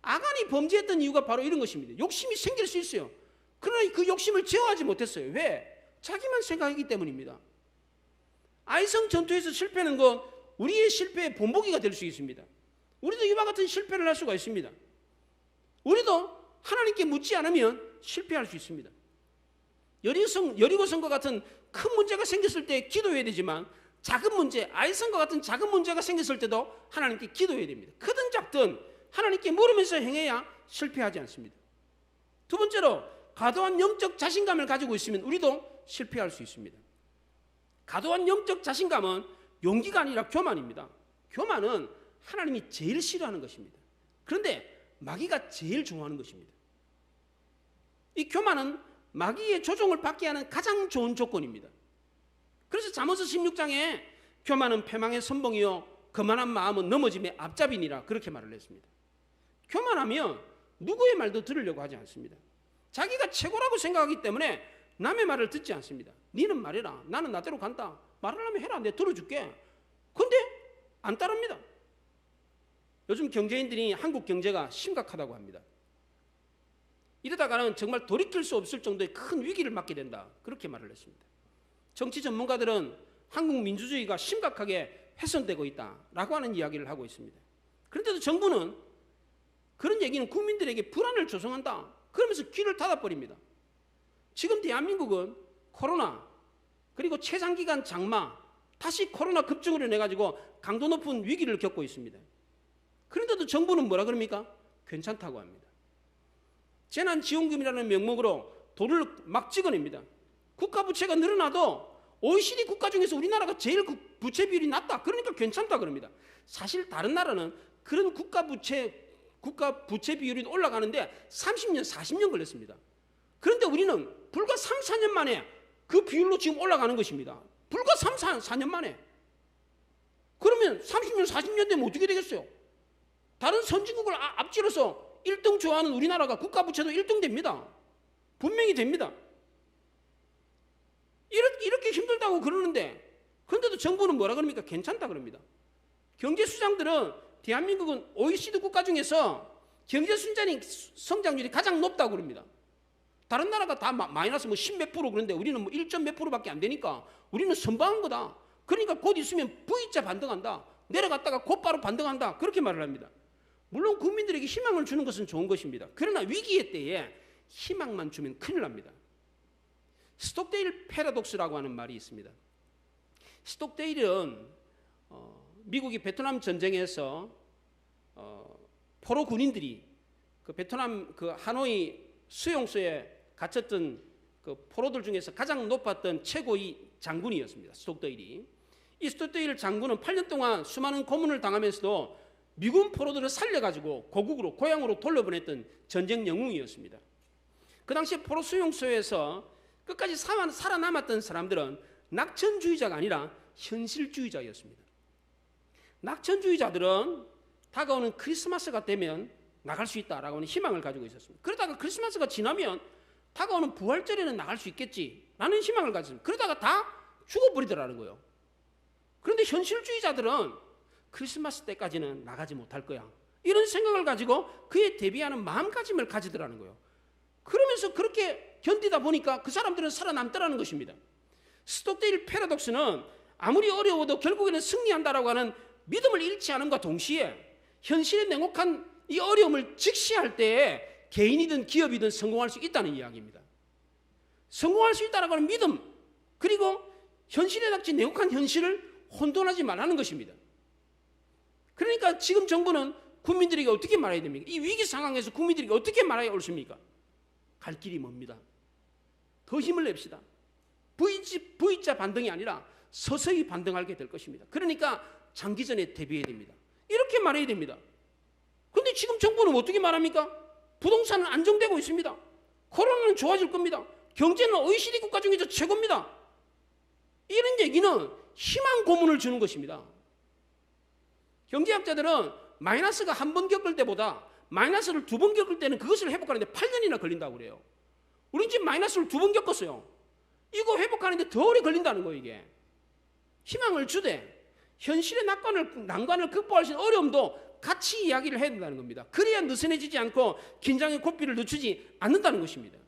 아간이 범죄했던 이유가 바로 이런 것입니다. 욕심이 생길 수 있어요. 그러나 그 욕심을 제어하지 못했어요. 왜? 자기만 생각하기 때문입니다. 아이성 전투에서 실패하는 건 우리의 실패의 본보기가 될 수 있습니다. 우리도 이와 같은 실패를 할 수가 있습니다. 우리도 하나님께 묻지 않으면 실패할 수 있습니다. 여리고성과 같은 큰 문제가 생겼을 때 기도해야 되지만 작은 문제, 아이성과 같은 작은 문제가 생겼을 때도 하나님께 기도해야 됩니다. 크든 작든 하나님께 물으면서 행해야 실패하지 않습니다. 두 번째로 과도한 영적 자신감을 가지고 있으면 우리도 실패할 수 있습니다. 과도한 영적 자신감은 용기가 아니라 교만입니다. 교만은 하나님이 제일 싫어하는 것입니다. 그런데 마귀가 제일 좋아하는 것입니다. 이 교만은 마귀의 조종을 받게 하는 가장 좋은 조건입니다. 그래서 잠언서 16장에 교만은 패망의 선봉이요 거만한 마음은 넘어짐의 앞잡이니라 그렇게 말을 했습니다. 교만하면 누구의 말도 들으려고 하지 않습니다. 자기가 최고라고 생각하기 때문에 남의 말을 듣지 않습니다. 니는 말해라. 나는 나대로 간다. 말하려면 해라. 내가 들어줄게. 근데 안 따릅니다. 요즘 경제인들이 한국 경제가 심각하다고 합니다. 이러다가는 정말 돌이킬 수 없을 정도의 큰 위기를 맞게 된다. 그렇게 말을 했습니다. 정치 전문가들은 한국 민주주의가 심각하게 훼손되고 있다라고 하는 이야기를 하고 있습니다. 그런데도 정부는 그런 얘기는 국민들에게 불안을 조성한다. 그러면서 귀를 닫아버립니다. 지금 대한민국은 코로나 그리고 최장기간 장마 다시 코로나 급증으로 인해가지고 강도 높은 위기를 겪고 있습니다. 그런데도 정부는 뭐라 그럽니까? 괜찮다고 합니다. 재난지원금이라는 명목으로 돈을 막 찍어냅니다. 국가 부채가 늘어나도 OECD 국가 중에서 우리나라가 제일 부채 비율이 낮다. 그러니까 괜찮다 그럽니다. 사실 다른 나라는 그런 국가 부채 비율이 올라가는데 30년, 40년 걸렸습니다. 그런데 우리는 불과 3, 4년 만에 그 비율로 지금 올라가는 것입니다. 불과 3, 4년 만에. 그러면 30년, 40년 되면 어떻게 되겠어요? 다른 선진국을 앞질러서 1등 좋아하는 우리나라가 국가 부채도 1등 됩니다. 분명히 됩니다. 이렇게 힘들다고 그러는데 그런데도 정부는 뭐라 그럽니까? 괜찮다 그럽니다. 경제수장들은 대한민국은 OECD 국가 중에서 경제순자리 성장률이 가장 높다고 그럽니다. 다른 나라가 다 마이너스 뭐 10몇 프로 그런데 우리는 뭐 1점 몇 프로밖에 안 되니까 우리는 선방한 거다. 그러니까 곧 있으면 V자 반등한다. 내려갔다가 곧바로 반등한다. 그렇게 말을 합니다. 물론 국민들에게 희망을 주는 것은 좋은 것입니다. 그러나 위기의 때에 희망만 주면 큰일 납니다. 스톡데일 패러독스라고 하는 말이 있습니다. 스톡데일은 미국이 베트남 전쟁에서 포로 군인들이 그 베트남 그 하노이 수용소에 갇혔던 그 포로들 중에서 가장 높았던 최고의 장군이었습니다. 스톡데일이. 이 스톡데일 장군은 8년 동안 수많은 고문을 당하면서도 미군 포로들을 살려가지고 고국으로 고향으로 돌려보냈던 전쟁 영웅이었습니다. 그 당시 포로 수용소에서 끝까지 살아남았던 사람들은 낙천주의자가 아니라 현실주의자였습니다. 낙천주의자들은 다가오는 크리스마스가 되면 나갈 수 있다라고 하는 희망을 가지고 있었습니다. 그러다가 크리스마스가 지나면 다가오는 부활절에는 나갈 수 있겠지라는 희망을 가졌습니다. 그러다가 다 죽어버리더라는 거예요. 그런데 현실주의자들은 크리스마스 때까지는 나가지 못할 거야. 이런 생각을 가지고 그에 대비하는 마음가짐을 가지더라는 거예요. 그러면서 그렇게 견디다 보니까 그 사람들은 살아남더라는 것입니다. 스톡데일 패러독스는 아무리 어려워도 결국에는 승리한다라고 하는 믿음을 잃지 않음과 동시에 현실의 냉혹한 이 어려움을 직시할 때에 개인이든 기업이든 성공할 수 있다는 이야기입니다. 성공할 수 있다라고 하는 믿음, 그리고 현실에 닥친 냉혹한 현실을 혼돈하지 말라는 것입니다. 그러니까 지금 정부는 국민들에게 어떻게 말해야 됩니까? 이 위기 상황에서 국민들에게 어떻게 말해야 옳습니까? 갈 길이 멉니다. 더 힘을 냅시다. V자 반등이 아니라 서서히 반등하게 될 것입니다. 그러니까 장기전에 대비해야 됩니다. 이렇게 말해야 됩니다. 그런데 지금 정부는 어떻게 말합니까? 부동산은 안정되고 있습니다. 코로나는 좋아질 겁니다. 경제는 OECD 국가 중에서 최고입니다. 이런 얘기는 희망 고문을 주는 것입니다. 경제학자들은 마이너스가 한 번 겪을 때보다 마이너스를 두 번 겪을 때는 그것을 회복하는데 8년이나 걸린다고 그래요. 우린 지금 마이너스를 두 번 겪었어요. 이거 회복하는데 더 오래 걸린다는 거예요. 이게 희망을 주되 현실의 난관을 극복할 수 있는 어려움도 같이 이야기를 해야 된다는 겁니다. 그래야 느슨해지지 않고 긴장의 고삐를 늦추지 않는다는 것입니다.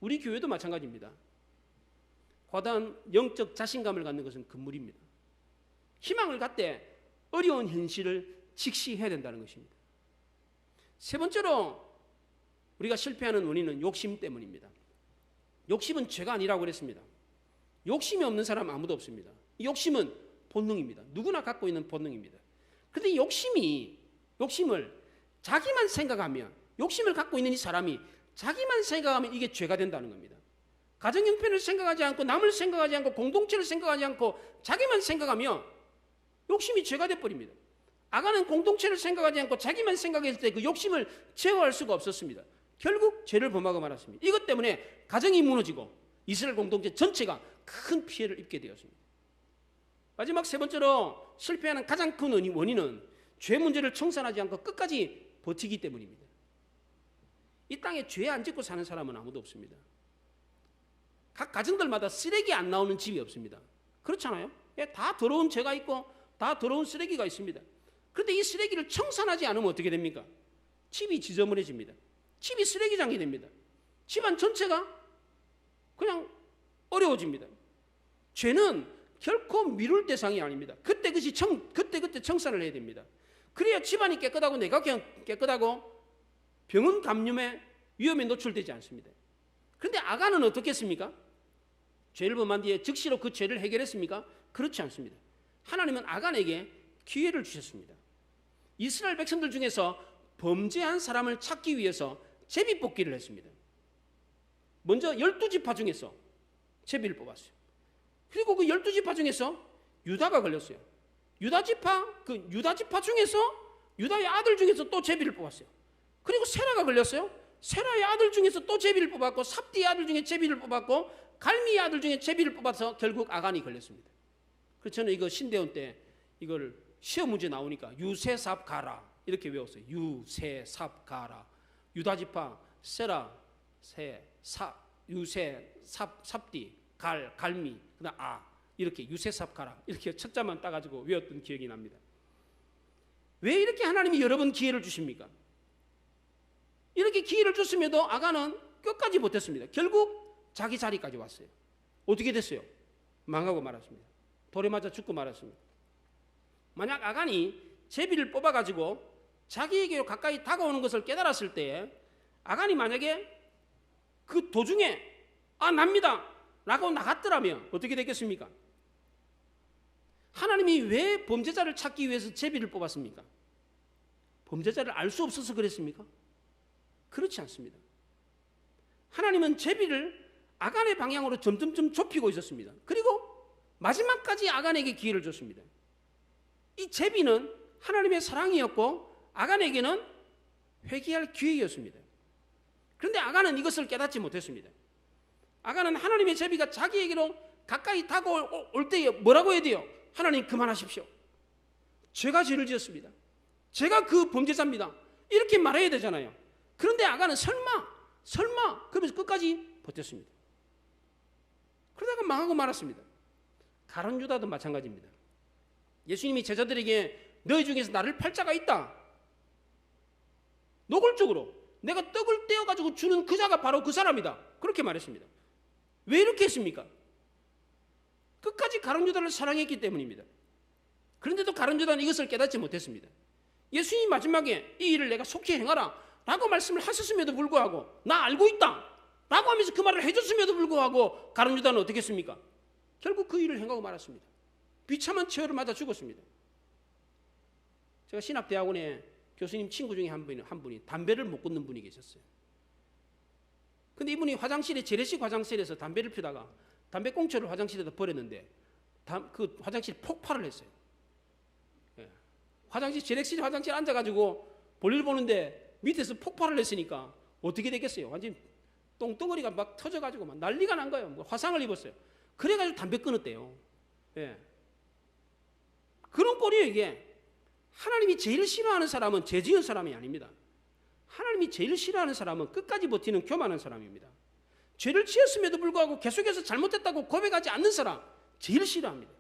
우리 교회도 마찬가지입니다. 과다한 영적 자신감을 갖는 것은 금물입니다. 희망을 갖되 어려운 현실을 직시해야 된다는 것입니다. 세 번째로 우리가 실패하는 원인은 욕심 때문입니다. 욕심은 죄가 아니라고 그랬습니다. 욕심이 없는 사람 아무도 없습니다. 욕심은 본능입니다. 누구나 갖고 있는 본능입니다. 그런데 욕심을 자기만 생각하면, 욕심을 갖고 있는 이 사람이 자기만 생각하면 이게 죄가 된다는 겁니다. 가정 형편을 생각하지 않고, 남을 생각하지 않고, 공동체를 생각하지 않고 자기만 생각하면 욕심이 죄가 돼버립니다. 아간은 공동체를 생각하지 않고 자기만 생각했을 때 그 욕심을 제어할 수가 없었습니다. 결국 죄를 범하고 말았습니다. 이것 때문에 가정이 무너지고 이스라엘 공동체 전체가 큰 피해를 입게 되었습니다. 마지막 세 번째로 실패하는 가장 큰 원인은 죄 문제를 청산하지 않고 끝까지 버티기 때문입니다. 이 땅에 죄 안 짓고 사는 사람은 아무도 없습니다. 각 가정들마다 쓰레기 안 나오는 집이 없습니다. 그렇잖아요. 다 더러운 죄가 있고 다 더러운 쓰레기가 있습니다. 그런데 이 쓰레기를 청산하지 않으면 어떻게 됩니까? 집이 지저분해집니다. 집이 쓰레기장이 됩니다. 집안 전체가 그냥 어려워집니다. 죄는 결코 미룰 대상이 아닙니다. 그때 청산을 해야 됩니다. 그래야 집안이 깨끗하고 내가 그냥 깨끗하고 병은 감염의 위험에 노출되지 않습니다. 그런데 아간은 어떻게 했습니까? 죄를 범한 뒤에 즉시로 그 죄를 해결했습니까? 그렇지 않습니다. 하나님은 아간에게 기회를 주셨습니다. 이스라엘 백성들 중에서 범죄한 사람을 찾기 위해서 제비뽑기를 했습니다. 먼저 12지파 중에서 제비를 뽑았어요. 그리고 그 12지파 중에서 유다가 걸렸어요. 유다지파 중에서 유다의 아들 중에서 또 제비를 뽑았어요. 그리고 세라가 걸렸어요. 세라의 아들 중에서 또 제비를 뽑았고, 삽디의 아들 중에 제비를 뽑았고, 갈미의 아들 중에 제비를 뽑아서 결국 아간이 걸렸습니다. 그래서 저는 이거 신대원 때 이걸 시험 문제 나오니까 유세삽 가라 이렇게 외웠어요. 유세삽 가라. 유다지파 세라 삽디 갈미 그다음 이렇게 유세삽 가라 이렇게 첫자만 따가지고 외웠던 기억이 납니다. 왜 이렇게 하나님이 여러 번 기회를 주십니까? 이렇게 기회를 줬음에도 아간은 끝까지 버텼습니다. 결국 자기 자리까지 왔어요. 어떻게 됐어요? 망하고 말았습니다. 돌에 맞아 죽고 말았습니다. 만약 아간이 제비를 뽑아가지고 자기에게로 가까이 다가오는 것을 깨달았을 때 아간이 만약에 그 도중에 납니다 라고 나갔더라면 어떻게 됐겠습니까? 하나님이 왜 범죄자를 찾기 위해서 제비를 뽑았습니까? 범죄자를 알 수 없어서 그랬습니까? 그렇지 않습니다. 하나님은 제비를 아간의 방향으로 점점점 좁히고 있었습니다. 그리고 마지막까지 아간에게 기회를 줬습니다. 이 제비는 하나님의 사랑이었고 아간에게는 회개할 기회였습니다. 그런데 아간은 이것을 깨닫지 못했습니다. 아간은 하나님의 제비가 자기에게로 가까이 다가올 때에 뭐라고 해야 돼요? 하나님 그만하십시오. 제가 죄를 지었습니다. 제가 그 범죄자입니다. 이렇게 말해야 되잖아요. 그런데 아간은 설마 그러면서 끝까지 버텼습니다. 그러다가 망하고 말았습니다. 가룟 유다도 마찬가지입니다. 예수님이 제자들에게 너희 중에서 나를 팔 자가 있다. 노골적으로 내가 떡을 떼어가지고 주는 그 자가 바로 그 사람이다. 그렇게 말했습니다. 왜 이렇게 했습니까? 끝까지 가룟 유다를 사랑했기 때문입니다. 그런데도 가룟 유다는 이것을 깨닫지 못했습니다. 예수님이 마지막에 이 일을 내가 속히 행하라 라고 말씀을 하셨음에도 불구하고 나 알고 있다 라고 하면서 그 말을 해줬음에도 불구하고 가룟 유다는 어떻게 했습니까? 결국 그 일을 행하고 말았습니다. 비참한 처해를 맞아 죽었습니다. 제가 신학대학원에 교수님 친구 중에 한 분이 담배를 못 끊는 분이 계셨어요. 근데 이분이 재래식 화장실에서 담배를 피다가 담배 꽁초를 화장실에다 버렸는데 그 화장실이 폭발을 했어요. 재래식 화장실 앉아가지고 볼일 보는데 밑에서 폭발을 했으니까 어떻게 되겠어요? 완전 똥덩어리가 막 터져가지고 막 난리가 난 거예요. 뭐 화상을 입었어요. 그래가지고 담배 끊었대요. 예. 그런 꼴이에요 이게. 하나님이 제일 싫어하는 사람은 죄 지은 사람이 아닙니다. 하나님이 제일 싫어하는 사람은 끝까지 버티는 교만한 사람입니다. 죄를 지었음에도 불구하고 계속해서 잘못했다고 고백하지 않는 사람 제일 싫어합니다.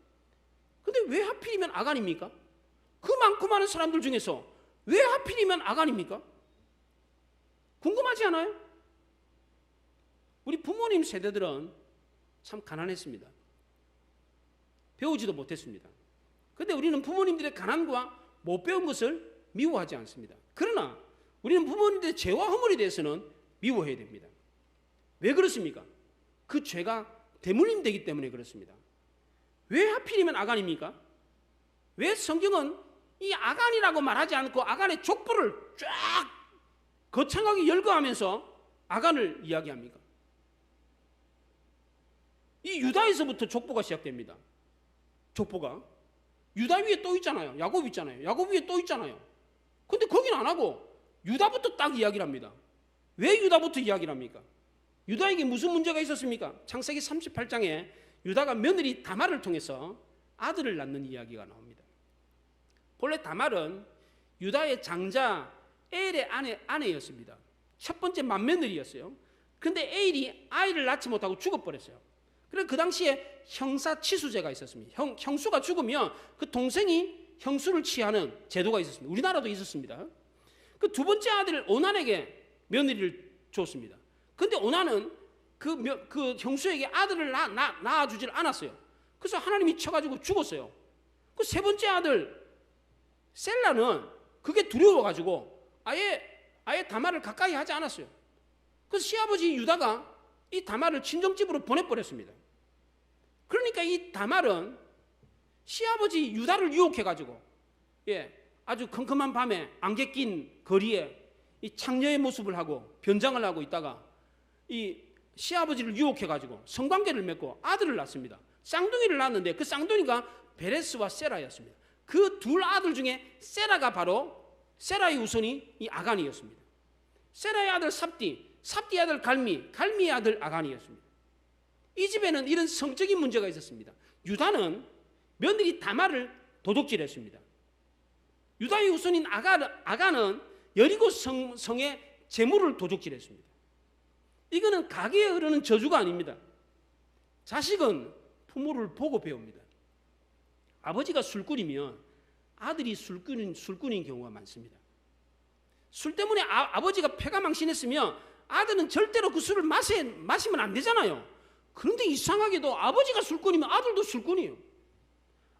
근데 왜 하필이면 아간입니까? 그 많고 많은 사람들 중에서 왜 하필이면 아간입니까? 궁금하지 않아요? 우리 부모님 세대들은 참 가난했습니다. 배우지도 못했습니다. 근데 우리는 부모님들의 가난과 못 배운 것을 미워하지 않습니다. 그러나 우리는 부모님들의 죄와 허물에 대해서는 미워해야 됩니다. 왜 그렇습니까? 그 죄가 대물림 되기 때문에 그렇습니다. 왜 하필이면 아간입니까? 왜 성경은 이 아간이라고 말하지 않고 아간의 족보를 쫙 거창하게 열거하면서 아간을 이야기합니까? 이 유다에서부터 족보가 시작됩니다. 족보가 유다 위에 또 있잖아요. 야곱 있잖아요. 야곱 위에 또 있잖아요. 근데 거기는 안 하고 유다부터 딱 이야기를 합니다. 왜 유다부터 이야기를 합니까? 유다에게 무슨 문제가 있었습니까? 창세기 38장에 유다가 며느리 다말을 통해서 아들을 낳는 이야기가 나옵니다. 본래 다말은 유다의 장자 엘의 아내였습니다. 첫 번째 맏며느리였어요. 근데 엘이 아이를 낳지 못하고 죽어버렸어요. 그래서 그 당시에 형사치수제가 있었습니다. 형수가 죽으면 그 동생이 형수를 취하는 제도가 있었습니다. 우리나라도 있었습니다. 그 두 번째 아들 오난에게 며느리를 줬습니다. 근데 오난은 그 형수에게 아들을 낳아주질 않았어요. 그래서 하나님이 쳐가지고 죽었어요. 그 세 번째 아들 셀라는 그게 두려워가지고 아예 다말을 가까이 하지 않았어요. 그래서 시아버지 유다가 이 다말을 친정집으로 보내버렸습니다. 그러니까 이 다말은 시아버지 유다를 유혹해가지고 아주 컴컴한 밤에 안개 낀 거리에 이 창녀의 모습을 하고 변장을 하고 있다가 이 시아버지를 유혹해가지고 성관계를 맺고 아들을 낳습니다. 쌍둥이를 낳았는데 그 쌍둥이가 베레스와 세라였습니다. 그 둘 아들 중에 세라가 바로 세라의 우선이 이 아간이었습니다. 세라의 아들 삽디 아들 갈미의 아들 아간이었습니다. 이 집에는 이런 성적인 문제가 있었습니다. 유다는 며느리 다말을 도둑질했습니다. 유다의 우선인 아간은 여리고 성의 재물을 도둑질했습니다. 이거는 가계에 흐르는 저주가 아닙니다. 자식은 부모를 보고 배웁니다. 아버지가 술꾼이면 아들이 술꾼인 경우가 많습니다. 술 때문에 아버지가 폐가 망신했으면 아들은 절대로 그 술을 마시면 안 되잖아요. 그런데 이상하게도 아버지가 술꾼이면 아들도 술꾼이에요.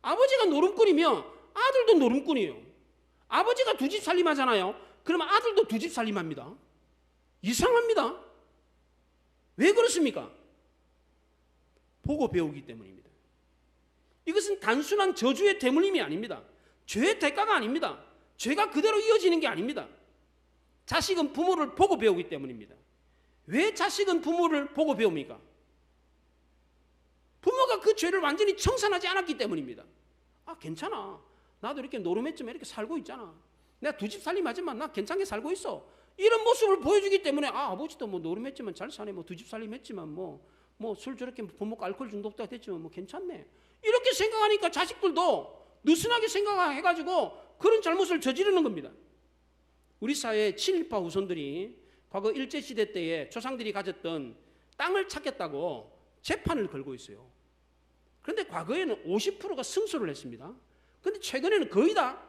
아버지가 노름꾼이면 아들도 노름꾼이에요. 아버지가 두 집 살림하잖아요. 그러면 아들도 두 집 살림합니다. 이상합니다. 왜 그렇습니까? 보고 배우기 때문입니다. 이것은 단순한 저주의 대물림이 아닙니다. 죄의 대가가 아닙니다. 죄가 그대로 이어지는 게 아닙니다. 자식은 부모를 보고 배우기 때문입니다. 왜 자식은 부모를 보고 배웁니까? 부모가 그 죄를 완전히 청산하지 않았기 때문입니다. 괜찮아. 나도 이렇게 노름했지만 이렇게 살고 있잖아. 내가 두 집 살림하지만 나 괜찮게 살고 있어. 이런 모습을 보여주기 때문에 아버지도 뭐 노름했지만 잘 사네. 뭐 두 집 살림했지만 뭐 술 저렇게 부모가 알코올 중독자가 됐지만 뭐 괜찮네. 이렇게 생각하니까 자식들도 느슨하게 생각해가지고 그런 잘못을 저지르는 겁니다. 우리 사회의 친일파 후손들이 과거 일제시대 때에 조상들이 가졌던 땅을 찾겠다고 재판을 걸고 있어요. 그런데 과거에는 50%가 승소를 했습니다. 그런데 최근에는 거의 다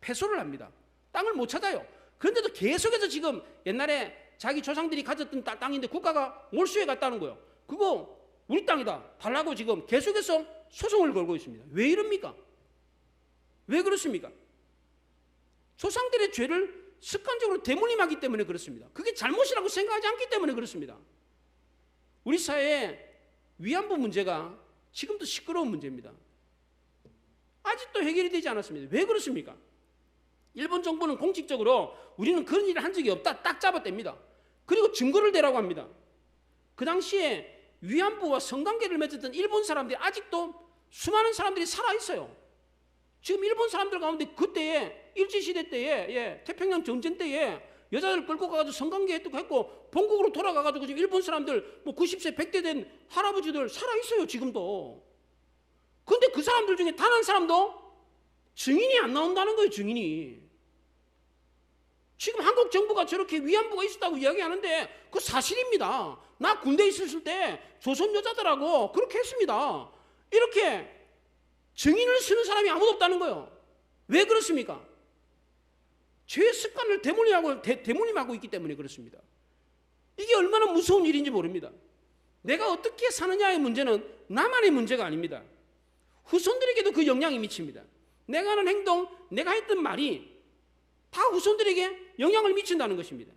패소를 합니다. 땅을 못 찾아요. 그런데도 계속해서 지금 옛날에 자기 조상들이 가졌던 땅인데 국가가 몰수해 갔다는 거예요. 그거 우리 땅이다 달라고 지금 계속해서 소송을 걸고 있습니다. 왜 이럽니까? 왜 그렇습니까? 조상들의 죄를 습관적으로 대물림하기 때문에 그렇습니다. 그게 잘못이라고 생각하지 않기 때문에 그렇습니다. 우리 사회의 위안부 문제가 지금도 시끄러운 문제입니다. 아직도 해결이 되지 않았습니다. 왜 그렇습니까? 일본 정부는 공식적으로 우리는 그런 일을 한 적이 없다 딱 잡아댑니다. 그리고 증거를 대라고 합니다. 그 당시에 위안부와 성관계를 맺었던 일본 사람들이 아직도 수많은 사람들이 살아있어요. 지금 일본 사람들 가운데 그때에 일제시대 때에 태평양 전쟁 때에 여자들 끌고 가가지고 성관계 했고 본국으로 돌아가가지고 지금 일본 사람들 뭐 90세 100대 된 할아버지들 살아있어요 지금도. 근데 그 사람들 중에 단 한 사람도 증인이 안 나온다는 거예요. 증인이. 지금 한국 정부가 저렇게 위안부가 있었다고 이야기하는데 그거 사실입니다. 나 군대 있었을 때 조선 여자들하고 그렇게 했습니다. 이렇게 증인을 쓰는 사람이 아무도 없다는 거예요. 왜 그렇습니까? 죄의 습관을 대모님하고 있기 때문에 그렇습니다. 이게 얼마나 무서운 일인지 모릅니다. 내가 어떻게 사느냐의 문제는 나만의 문제가 아닙니다. 후손들에게도 그 영향이 미칩니다. 내가 하는 행동, 내가 했던 말이 다 후손들에게 영향을 미친다는 것입니다.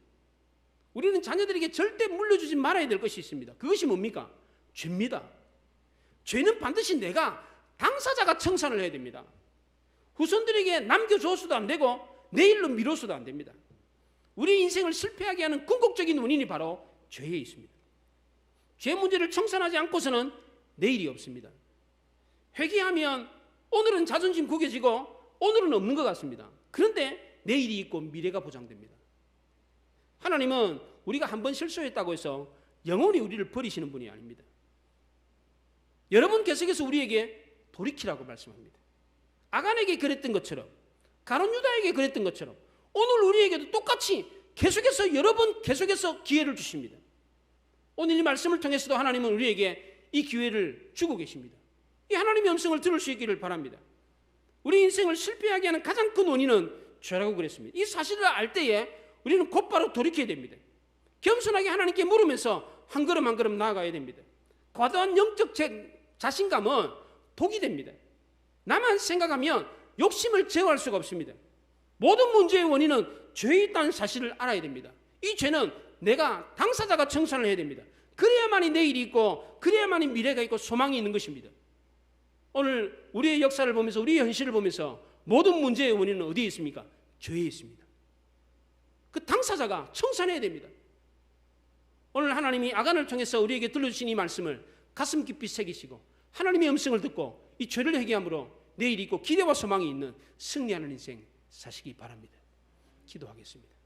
우리는 자녀들에게 절대 물려주지 말아야 될 것이 있습니다. 그것이 뭡니까? 죄입니다. 죄는 반드시 내가 당사자가 청산을 해야 됩니다. 후손들에게 남겨줘서도 안 되고 내일로 미뤄서도 안 됩니다. 우리 인생을 실패하게 하는 궁극적인 원인이 바로 죄에 있습니다. 죄 문제를 청산하지 않고서는 내일이 없습니다. 회개하면 오늘은 자존심 구겨지고 오늘은 없는 것 같습니다. 그런데 내일이 있고 미래가 보장됩니다. 하나님은 우리가 한번 실수했다고 해서 영원히 우리를 버리시는 분이 아닙니다. 여러분 계속해서 우리에게 돌이키라고 말씀합니다. 아간에게 그랬던 것처럼, 가룟 유다에게 그랬던 것처럼 오늘 우리에게도 똑같이 계속해서 여러 번 계속해서 기회를 주십니다. 오늘 이 말씀을 통해서도 하나님은 우리에게 이 기회를 주고 계십니다. 이 하나님의 음성을 들을 수 있기를 바랍니다. 우리 인생을 실패하게 하는 가장 큰 원인은 죄라고 그랬습니다. 이 사실을 알 때에 우리는 곧바로 돌이켜야 됩니다. 겸손하게 하나님께 물으면서 한 걸음 한 걸음 나아가야 됩니다. 과도한 영적 자신감은 독이 됩니다. 나만 생각하면 욕심을 제어할 수가 없습니다. 모든 문제의 원인은 죄에 있다는 사실을 알아야 됩니다. 이 죄는 내가 당사자가 청산을 해야 됩니다. 그래야만이 내일이 있고 그래야만이 미래가 있고 소망이 있는 것입니다. 오늘 우리의 역사를 보면서 우리의 현실을 보면서 모든 문제의 원인은 어디에 있습니까? 죄에 있습니다. 그 당사자가 청산해야 됩니다. 오늘 하나님이 아간을 통해서 우리에게 들려주신 이 말씀을 가슴 깊이 새기시고 하나님의 음성을 듣고 이 죄를 회개함으로 내일이 있고 기대와 소망이 있는 승리하는 인생 사시기 바랍니다. 기도하겠습니다.